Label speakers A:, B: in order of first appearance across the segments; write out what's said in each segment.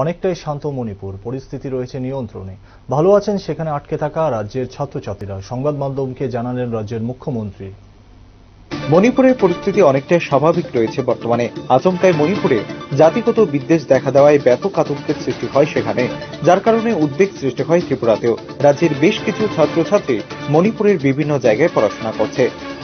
A: অনেকটাই শান্ত মণিপুর, পরিস্থিতি রয়েছে নিয়ন্ত্রণে। ভালো আছেন সেখানে আটকে থাকা রাজ্যের ছাত্রছাত্রীরা, সংবাদ মাধ্যমকে জানালেন রাজ্যের মুখ্যমন্ত্রী।
B: মণিপুরের পরিস্থিতি অনেকটাই স্বাভাবিক রয়েছে বর্তমানে। আচমকায় মণিপুরে জাতিগত বিদ্বেষ দেখা দেওয়ায় ব্যাপক আতঙ্কের সৃষ্টি হয় সেখানে, যার কারণে উদ্বেগ সৃষ্টি হয় ত্রিপুরাতেও। রাজ্যের বেশ কিছু ছাত্রছাত্রী মণিপুরের বিভিন্ন জায়গায় পড়াশোনা করছে।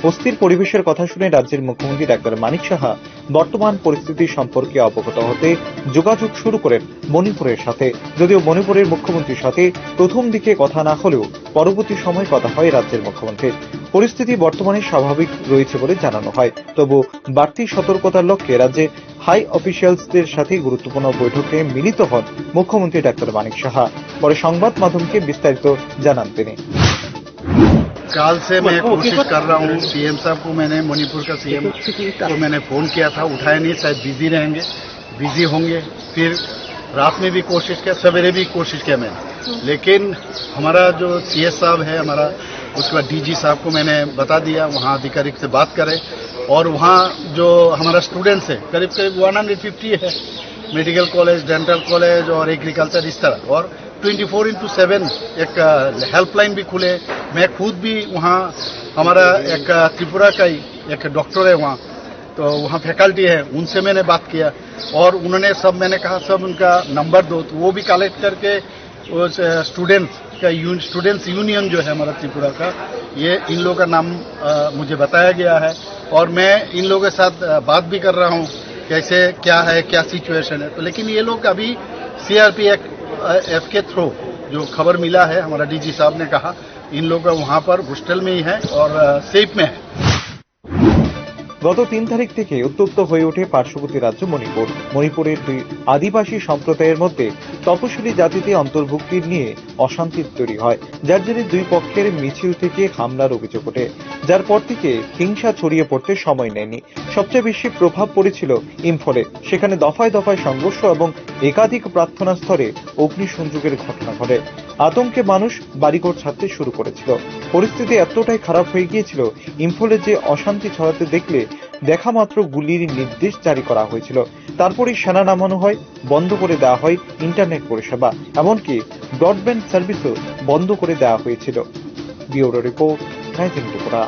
B: অস্থির পরিবেশের কথা শুনে রাজ্যের মুখ্যমন্ত্রী ডাক্তার মানিক সাহা বর্তমান পরিস্থিতি সম্পর্কে অবগত হতে যোগাযোগ শুরু করেন মণিপুরের সাথে। যদিও মণিপুরের মুখ্যমন্ত্রীর সাথে প্রথম দিকে কথা না হলেও পরবর্তী সময় কথা হয় রাজ্যের মুখ্যমন্ত্রীর। পরিস্থিতি বর্তমানে স্বাভাবিক রয়েছে বলে জানানো হয়। তবু বাড়তি সতর্কতার লক্ষ্যে রাজ্যে হাই অফিসিয়ালসদের সাথে গুরুত্বপূর্ণ বৈঠকে মিলিত হন মুখ্যমন্ত্রী ডাক্তার মানিক সাহা। পরে সংবাদ মাধ্যমকে বিস্তারিত জানান তিনি।
C: काल से मैं कोशिश कर रहा हूँ सीएम साहब को, मैंने मणिपुर का सीएम को मैंने फोन किया था, उठाए नहीं, शायद बिजी रहेंगे, बिजी होंगे। फिर रात में भी कोशिश किया, सवेरे भी कोशिश किया मैंने, लेकिन हमारा जो सीएस साहब है हमारा, उसके बाद डीजी साहब को मैंने बता दिया वहाँ अधिकारिक से बात करें। और वहाँ जो हमारा स्टूडेंट्स है करीब करीब 150 है, मेडिकल कॉलेज, डेंटल कॉलेज और एग्रीकल्चर इस तरह, और 24/7 एक हेल्पलाइन भी खुले। मैं खुद भी वहाँ, हमारा एक त्रिपुरा का ही एक डॉक्टर है वहाँ, तो वहाँ फैकल्टी है, उनसे मैंने बात किया और उन्होंने सब, मैंने कहा सब उनका नंबर दो, तो वो भी कलेक्ट करके उस स्टूडेंट्स यूनियन जो है हमारा त्रिपुरा का, ये इन लोगों का नाम मुझे बताया गया है। और मैं इन लोगों के साथ बात भी कर रहा हूँ कैसे क्या है, क्या सिचुएशन है। तो लेकिन ये लोग अभी CRPF के थ्रू जो खबर मिला है, हमारा डीजी साहब ने कहा इन लोग वहाँ पर हॉस्टल में ही है और सेफ में है।
B: গত 3 তারিখ থেকে উত্তপ্ত হয়ে ওঠে পার্শ্ববর্তী রাজ্য মণিপুর। মণিপুরের দুই আদিবাসী সম্প্রদায়ের মধ্যে তপশিলি জাতিতে অন্তর্ভুক্তির নিয়ে অশান্তি তৈরি হয়, যার জেরে দুই পক্ষের মিছিল থেকে হামলার অভিযোগ ওঠে, যার পর থেকে হিংসা ছড়িয়ে পড়তে সময় নেয়নি। সবচেয়ে বেশি প্রভাব পড়েছিল ইম্ফলে। সেখানে দফায় দফায় সংঘর্ষ এবং একাধিক প্রার্থনা স্থলে অগ্নিসংযোগের ঘটনা ঘটে। আতঙ্কে মানুষ বাড়িঘর ছাড়তে শুরু করেছিল। পরিস্থিতি এতটাই খারাপ হয়ে গিয়েছিল, ইম্ফলে যে অশান্তি ছড়াতে দেখলে দেখা মাত্র গুলির নির্দেশ জারি করা হয়েছিল। তারপরই সেনা নামানো হয়, বন্ধ করে দেওয়া হয় ইন্টারনেট পরিষেবা, এমনকি ব্রডব্যান্ড সার্ভিসও বন্ধ করে দেওয়া হয়েছিল। Bureau report, Tripura.